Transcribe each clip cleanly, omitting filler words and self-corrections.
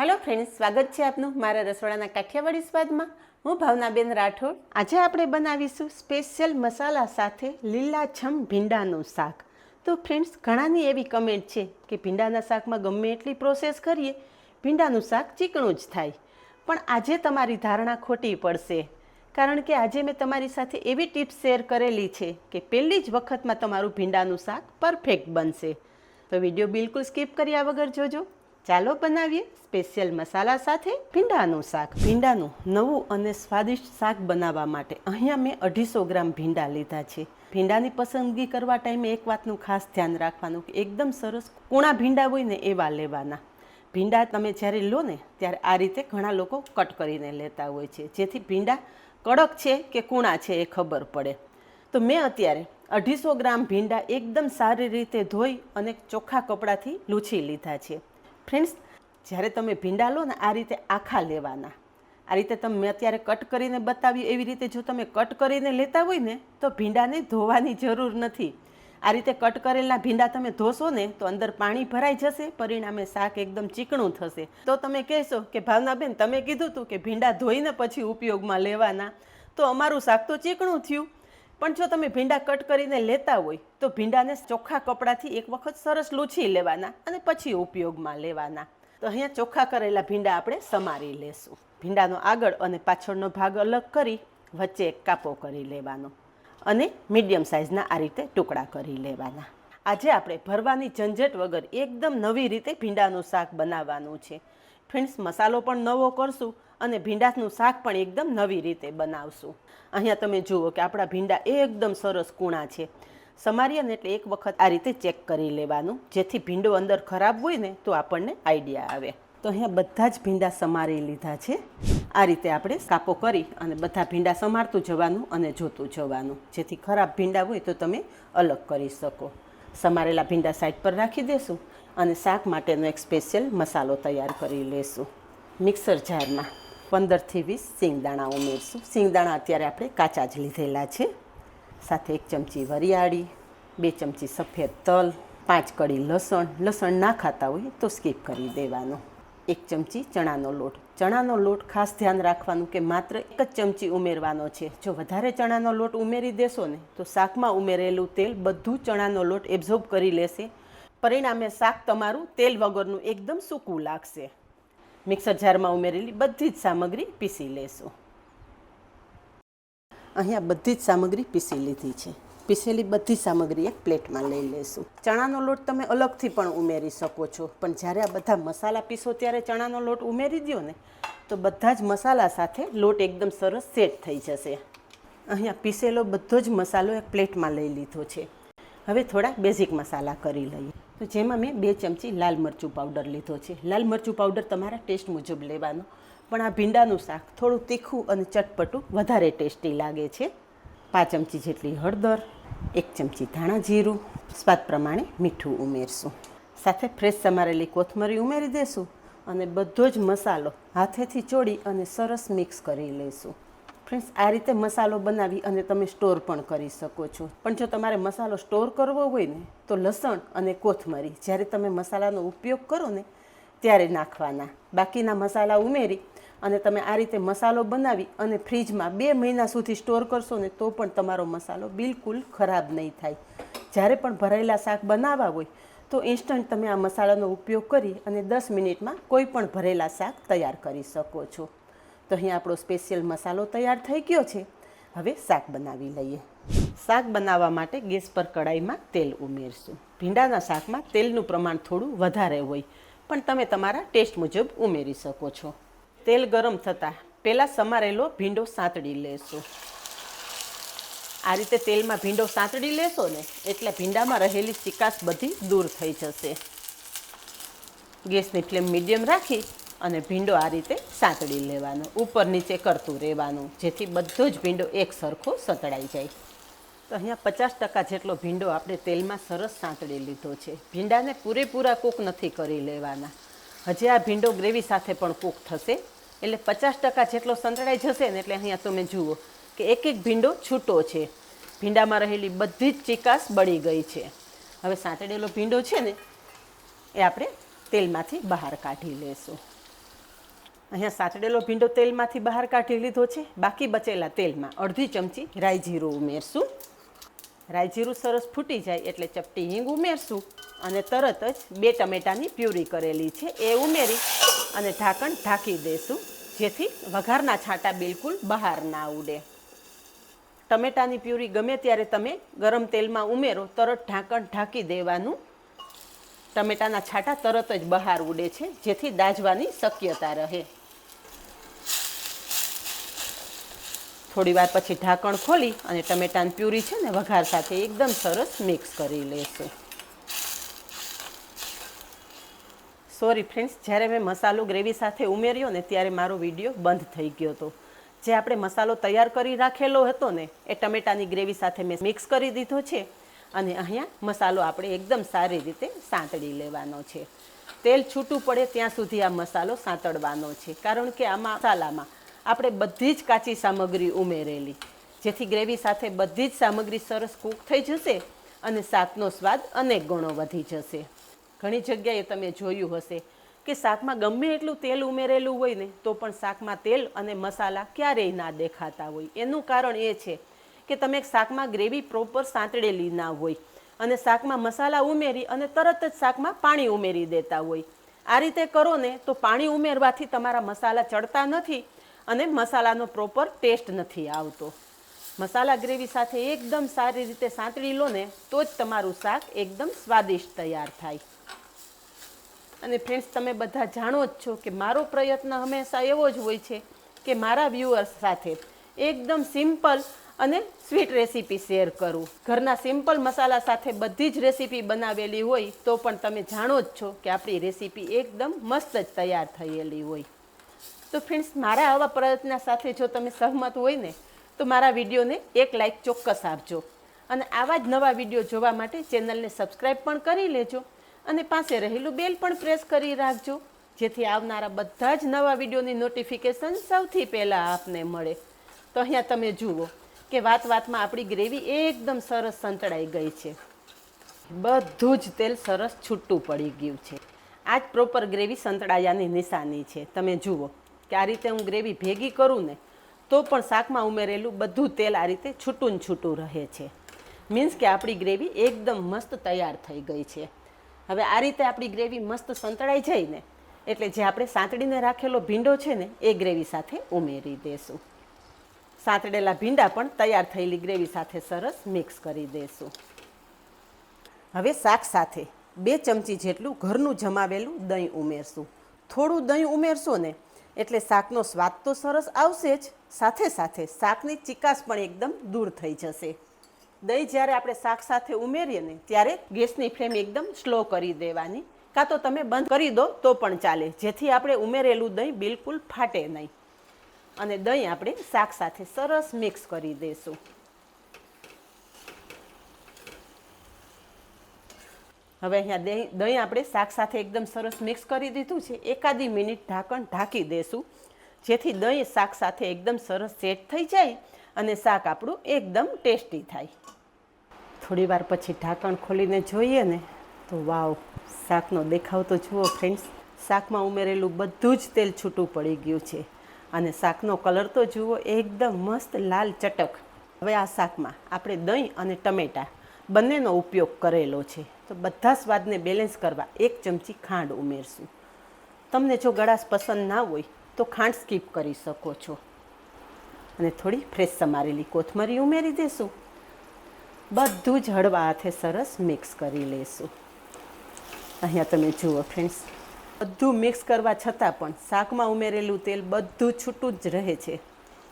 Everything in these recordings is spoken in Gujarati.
हेलो फ्रेंड्स, स्वागत है आपનું મારા રસોડાના કાઠિયાવાડી સ્વાદમાં। હું ભાવનાબેન રાઠોડ। આજે આપણે બનાવીશું સ્પેશિયલ મસાલા સાથે લીલાછમ ભીંડાનું શાક। તો ફ્રેન્ડ્સ, ઘણાની એવી કમેન્ટ છે કે ભીંડાના શાકમાં ગમે એટલી પ્રોસેસ કરીએ ભીંડાનું શાક ચીકણું જ થાય, પણ આજે તમારી ધારણા ખોટી પડશે, કારણ કે આજે મેં તમારી સાથે એવી ટિપ્સ શેર કરેલી છે કે પહેલી જ વખતમાં તમારું ભીંડાનું શાક પરફેક્ટ બનશે। તો વિડીયો બિલકુલ સ્કીપ કર્યા વગર જોજો। ચાલો બનાવીએ સ્પેશિયલ મસાલા સાથે ભીંડાનું શાક। ભીંડાનું નવું અને સ્વાદિષ્ટ શાક બનાવવા માટે અહીંયા મેં 250 ગ્રામ ભીંડા લીધા છે। ભીંડાની પસંદગી કરવા ટાઈમે એક વાતનું ખાસ ધ્યાન રાખવાનું કે એકદમ સરસ કૂણા ભીંડા હોય ને એવા લેવાના। ભીંડા તમે જ્યારે લો ને ત્યારે આ રીતે ઘણા લોકો કટ કરીને લેતા હોય છે, જેથી ભીંડા કડક છે કે કૂણા છે એ ખબર પડે। તો મેં અત્યારે 250 ગ્રામ ભીંડા એકદમ સારી રીતે ધોઈ અને ચોખ્ખા કપડાથી લૂછી લીધા છે। ફ્રેન્ડ્સ, જ્યારે તમે ભીંડા લો ને આ રીતે આખા લેવાના। આ રીતે તમે અત્યારે કટ કરીને બતાવ્યું એવી રીતે જો તમે કટ કરીને લેતા હોય ને તો ભીંડાને ધોવાની જરૂર નથી। આ રીતે કટ કરેલા ભીંડા તમે ધોશો ને તો અંદર પાણી ભરાઈ જશે, પરિણામે શાક એકદમ ચીકણું થશે। તો તમે કહેશો કે ભાવનાબેન, તમે કીધું હતું કે ભીંડા ધોઈને પછી ઉપયોગમાં લેવાના, તો અમારું શાક તો ચીકણું થયું। પણ જો તમે ભીંડા કટ કરીને લેતા હોય તો ભીંડાને ચોખ્ખા કપડાથી એક વખત સરસ લૂછી લેવાના અને પછી ઉપયોગમાં લેવાના। તો અહીંયા ચોખ્ખા કરેલા ભીંડા આપણે સમારી લેશું। ભીંડાનો આગળ અને પાછળનો ભાગ અલગ કરી વચ્ચે એક કાપો કરી લેવાનો અને મીડિયમ સાઇઝના આ રીતે ટુકડા કરી લેવાના। આજે આપણે ભરવાની ઝંઝટ વગર એકદમ નવી રીતે ભીંડાનું શાક બનાવવાનું છે। ફ્રેન્ડ્સ, મસાલો પણ નવો કરશું અને ભીંડાનું શાક પણ એકદમ નવી રીતે બનાવશું। અહીંયા તમે જુઓ કે આપણા ભીંડા એકદમ સરસ કૂણા છે। સમારીએ ને એટલે એક વખત આ રીતે ચેક કરી લેવાનું, જેથી ભીંડો અંદર ખરાબ હોય ને તો આપણને આઈડિયા આવે। તો અહીંયા બધા જ ભીંડા સમારી લીધા છે। આ રીતે આપણે કાપો કરી અને બધા ભીંડા સમારતું જવાનું અને જોતું જવાનું, જેથી ખરાબ ભીંડા હોય તો તમે અલગ કરી શકો। સમારેલા ભીંડા સાઈડ પર રાખી દેશું અને શાક માટેનો એક સ્પેશિયલ મસાલો તૈયાર કરી લેશું। મિક્સર જારમાં 15 થી 20 સિંગદાણા ઉમેરશું। સિંગદાણા અત્યારે આપણે કાચા જ લીધેલા છે। સાથે 1 ચમચી વરિયાળી, 2 ચમચી સફેદ તલ, 5 કળી લસણ। લસણ ના ખાતા હોય તો સ્કીપ કરી દેવાનો। 1 ચમચી ચણાનો લોટ। ચણાનો લોટ ખાસ ધ્યાન રાખવાનું કે માત્ર 1 જ ચમચી ઉમેરવાનો છે। જો વધારે ચણાનો લોટ ઉમેરી દેશો ને તો શાકમાં ઉમેરેલું તેલ બધું ચણાનો લોટ એબ્ઝોર્બ કરી લેશે, પરિણામે શાક તમારું તેલ વગરનું એકદમ સૂકું લાગશે। મિક્સર જારમાં ઉમેરેલી બધી જ સામગ્રી પીસી લેશું। અહીંયા બધી જ સામગ્રી પીસી લીધી છે। પીસેલી બધી સામગ્રી એક પ્લેટમાં લઈ લેશું। ચણાનો લોટ તમે અલગથી પણ ઉમેરી શકો છો, પણ જ્યારે આ બધા મસાલા પીસો ત્યારે ચણાનો લોટ ઉમેરી દો ને તો બધા જ મસાલા સાથે લોટ એકદમ સરસ સેટ થઈ જશે। અહીંયા પીસેલો બધો જ મસાલો એક પ્લેટમાં લઈ લીધો છે। હવે થોડા બેઝિક મસાલા કરી લઈએ। તો જેમાં મેં 2 ચમચી લાલ મરચું પાવડર લીધો છે। લાલ મરચું પાવડર તમારા ટેસ્ટ મુજબ લેવાનો, પણ આ ભીંડાનું શાક થોડું તીખું અને ચટપટું વધારે ટેસ્ટી લાગે છે। 5 ચમચી જેટલી હળદર, 1 ચમચી ધાણા જીરું, સ્વાદ પ્રમાણે મીઠું ઉમેરશું। સાથે ફ્રેશ સમારેલી કોથમરી ઉમેરી દેશું અને બધો જ મસાલો હાથેથી ચોળી અને સરસ મિક્સ કરી લઈશું। ફ્રેન્ડ્સ, આ રીતે મસાલો બનાવી અને તમે સ્ટોર પણ કરી શકો છો, પણ જો તમારે મસાલો સ્ટોર કરવો હોય ને તો લસણ અને કોથમરી જ્યારે તમે મસાલાનો ઉપયોગ કરો ને ત્યારે નાખવાના। બાકીના મસાલા ઉમેરી અને તમે આ રીતે મસાલો બનાવી અને ફ્રીજમાં 2 મહિના સુધી સ્ટોર કરશો ને તો પણ તમારો મસાલો બિલકુલ ખરાબ નહીં થાય। જ્યારે પણ ભરેલા શાક બનાવવા હોય તો ઇન્સ્ટન્ટ તમે આ મસાલાનો ઉપયોગ કરી અને 10 મિનિટમાં કોઈ પણ ભરેલા શાક તૈયાર કરી શકો છો। તો અહીં આપણો સ્પેશિયલ મસાલો તૈયાર થઈ ગયો છે। હવે શાક બનાવી લઈએ। શાક બનાવવા માટે ગેસ પર કડાઈમાં તેલ ઉમેરશું। ભીંડાના શાકમાં તેલનું પ્રમાણ થોડું વધારે હોય, પણ તમે તમારા ટેસ્ટ મુજબ ઉમેરી શકો છો। તેલ ગરમ થતાં પહેલાં સમારેલો ભીંડો સાંતળી લેશું। આ રીતે તેલમાં ભીંડો સાંતળી લેશો ને એટલે ભીંડામાં રહેલી ચીકાશ બધી દૂર થઈ જશે। ગેસની ફ્લેમ મીડિયમ રાખી અને ભીંડો આ રીતે સાંતળી લેવાનો, ઉપર નીચે કરતું રહેવાનું, જેથી બધો જ ભીંડો એક સરખો સતળાઈ જાય। તો અહીંયા 50% જેટલો ભીંડો આપણે તેલમાં સરસ સાંતળી લીધો છે। ભીંડાને પૂરેપૂરા કૂક નથી કરી લેવાના, હજી આ ભીંડો ગ્રેવી સાથે પણ કૂક થશે, એટલે 50% જેટલો સંતળાઈ જશે ને એટલે અહીંયા તમે જુઓ કે એક ભીંડો છૂટો છે। ભીંડામાં રહેલી બધી જ ચીકાશ બળી ગઈ છે। હવે સાંતળેલો ભીંડો છે ને એ આપણે તેલમાંથી બહાર કાઢી લેશું। અહીંયા સાતડેલો ભીંડો તેલમાંથી બહાર કાઢી લીધો છે. બાકી બચેલા તેલમાં અડધી ચમચી રાઈ જીરું ઉમેરશું. રાઈ જીરું સરસ ફૂટી જાય એટલે ચપટી હિંગ ઉમેરશું અને તરત જ 2 ટમેટાની પ્યુરી કરેલી છે એ ઉમેરી અને ઢાંકણ ઢાંકી દઈશું, જેથી વઘારના છાંટા બિલકુલ બહાર ના ઉડે. ટમેટાની પ્યુરી ગમે ત્યારે તમે ગરમ તેલમાં ઉમેરો, તરત ઢાંકણ ઢાંકી દેવાનું. ટમેટાના છાંટા તરત જ બહાર ઉડે છે, જેથી દાઝવાની શક્યતા રહે. થોડી વાર પછી ઢાંકણ ખોલી અને ટમેટાની પ્યુરી છે ને વઘાર સાથે એકદમ સરસ મિક્સ કરી લેશું. સોરી ફ્રેન્ડ્સ, જ્યારે મેં મસાલો ગ્રેવી સાથે ઉમેર્યો ને ત્યારે મારો વિડીયો બંધ થઈ ગયો હતો. જે આપણે મસાલો તૈયાર કરી રાખેલો હતો ને એ ટમેટાની ગ્રેવી સાથે મેં મિક્સ કરી દીધો છે અને અહીંયા મસાલો આપણે એકદમ સારી રીતે સાંતળી લેવાનો છે. તેલ છૂટું પડે ત્યાં સુધી આ મસાલો સાંતળવાનો છે, કારણ કે આમાં મસાલામાં આપણે બધી જ કાચી સામગ્રી ઉમેરેલી, જેથી ગ્રેવી સાથે બધી જ સામગ્રી સરસ કૂક થઈ જશે અને શાકનો સ્વાદ અનેક ગણો વધી જશે. ઘણી જગ્યાએ તમે જોયું હશે કે શાકમાં ગમે એટલું તેલ ઉમેરેલું હોય ને તો પણ શાકમાં તેલ અને મસાલા ક્યારેય ના દેખાતા હોય. એનું કારણ એ છે કે તમે શાકમાં ગ્રેવી પ્રોપર સાંતળેલી ના હોય અને શાકમાં મસાલા ઉમેરી અને તરત જ શાકમાં પાણી ઉમેરી દેતા હોય. આ રીતે કરો ને તો પાણી ઉમેરવાથી તમારા મસાલા ચડતા નથી અને મસાલાનો પ્રોપર ટેસ્ટ નથી આવતો. મસાલા ગ્રેવી સાથે એકદમ સારી રીતે સાંતળી લો ને તો જ તમારું શાક એકદમ સ્વાદિષ્ટ તૈયાર થાય. અને ફ્રેન્ડ્સ, તમે બધા જાણો જ છો કે મારો પ્રયત્ન હંમેશા એવો જ હોય છે કે મારા વ્યુઅર્સ સાથે એકદમ સિમ્પલ અને સ્વીટ રેસીપી શેર કરું. ઘરના સિમ્પલ મસાલા સાથે બધી જ રેસીપી બનાવેલી હોય તો પણ તમે જાણો જ છો કે આપણી રેસીપી એકદમ મસ્ત જ તૈયાર થયેલી હોય. તો ફ્રેન્ડ્સ, મારા આવા પ્રયત્ન સાથે જો તમે સહમત હોય ને તો મારા વિડીયોને એક લાઇક ચોક્કસ આપજો અને આવા જ નવા વિડીયો જોવા માટે ચેનલને સબસ્ક્રાઈબ પણ કરી લેજો અને પાસે રહેલું બેલ પણ પ્રેસ કરી રાખજો, જેથી આવનારા બધા જ નવા વિડીયોની નોટિફિકેશન સૌથી પહેલાં આપને મળે. તો અહીંયા તમે જુઓ કે વાતમાં આપણી ગ્રેવી એકદમ સરસ સંતળાઈ ગઈ છે. બધું જ તેલ સરસ છૂટું પડી ગયું છે. આ જ પ્રોપર ગ્રેવી સંતળાયાની નિશાની છે. તમે જુઓ કે આ રીતે હું ગ્રેવી ભેગી કરું ને તો પણ શાકમાં ઉમેરેલું બધું તેલ આ રીતે છૂટું ને છૂટું રહે છે. મીન્સ કે આપણી ગ્રેવી એકદમ મસ્ત તૈયાર થઈ ગઈ છે. હવે આ રીતે આપણી ગ્રેવી મસ્ત સંતળાઈ જાય ને એટલે જે આપણે સાંતળીને રાખેલો ભીંડો છે ને એ ગ્રેવી સાથે ઉમેરી દેશું. સાંતળેલા ભીંડા પણ તૈયાર થયેલી ગ્રેવી સાથે સરસ મિક્સ કરી દેશું. હવે શાક સાથે 2 ચમચી જેટલું ઘરનું જમાવેલું દહીં ઉમેરશું. થોડું દહીં ઉમેરશો ને એટલે શાકનો સ્વાદ તો સરસ આવશે જ, સાથે સાથે શાકની ચીકાશ પણ એકદમ દૂર થઈ જશે. દહીં જ્યારે આપણે શાક સાથે ઉમેરીએ ને ત્યારે ગેસની ફ્લેમ એકદમ સ્લો કરી દેવાની, કાં તો તમે બંધ કરી દો તો પણ ચાલે, જેથી આપણે ઉમેરેલું દહીં બિલકુલ ફાટે નહીં. અને દહીં આપણે શાક સાથે સરસ મિક્સ કરી દઈશું. હવે અહીંયા દહીં આપણે શાક સાથે એકદમ સરસ મિક્સ કરી દીધું છે. એકાદી મિનિટ ઢાંકણ ઢાંકી દઈશું, જેથી દહીં શાક સાથે એકદમ સરસ સેટ થઈ જાય અને શાક આપણું એકદમ ટેસ્ટી થાય. થોડી વાર પછી ઢાંકણ ખોલીને જોઈએ ને તો વાવ, શાકનો દેખાવ તો જુઓ ફ્રેન્ડ્સ. શાકમાં ઉમેરેલું બધું જ તેલ છૂટું પડી ગયું છે અને શાકનો કલર તો જુઓ એકદમ મસ્ત લાલ ચટક. હવે આ શાકમાં આપણે દહીં અને ટમેટાં બંનેનો ઉપયોગ કરેલો છે, તો બધા સ્વાદને બેલેન્સ કરવા 1 ચમચી ખાંડ ઉમેરશું. તમને જો ગળાશ પસંદ ના હોય તો ખાંડ સ્કીપ કરી શકો છો. અને થોડી ફ્રેશ સમારેલી કોથમરી ઉમેરી દઈશું. બધું જ હળવા હાથે સરસ મિક્સ કરી લઈશું. અહીંયા તમે જુઓ ફ્રેન્ડ્સ, બધું મિક્સ કરવા છતાં પણ શાકમાં ઉમેરેલું તેલ બધું છૂટું જ રહે છે.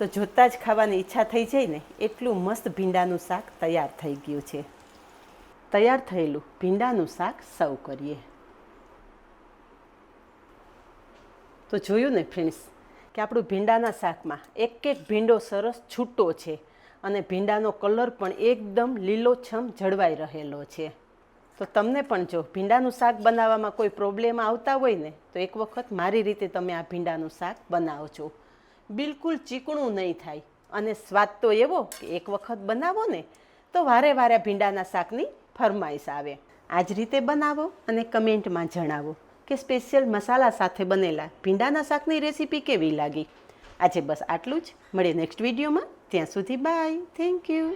તો જોતાં જ ખાવાની ઈચ્છા થઈ જાય ને એટલું મસ્ત ભીંડાનું શાક તૈયાર થઈ ગયું છે. તૈયાર થયેલું ભીંડાનું શાક સર્વ કરીએ. તો જોયું ને ફ્રેન્ડ્સ કે આપણું ભીંડાના શાકમાં એક ભીંડો સરસ છૂટો છે અને ભીંડાનો કલર પણ એકદમ લીલોછમ જળવાઈ રહેલો છે. તો તમને પણ જો ભીંડાનું શાક બનાવવામાં કોઈ પ્રોબ્લેમ આવતા હોય ને તો એક વખત મારી રીતે તમે આ ભીંડાનું શાક બનાવજો. બિલકુલ ચીકણું નહીં થાય અને સ્વાદ તો એવો કે એક વખત બનાવો ને તો વારે વારે ભીંડાના શાકની ફરમાઈશ આવે. આ જ રીતે બનાવો અને કમેન્ટમાં જણાવો કે સ્પેશિયલ મસાલા સાથે બનેલા ભીંડાના શાકની રેસીપી કેવી લાગી. આજે બસ આટલું જ. મળીએ નેક્સ્ટ વિડીયોમાં. ત્યાં સુધી બાય. Thank you.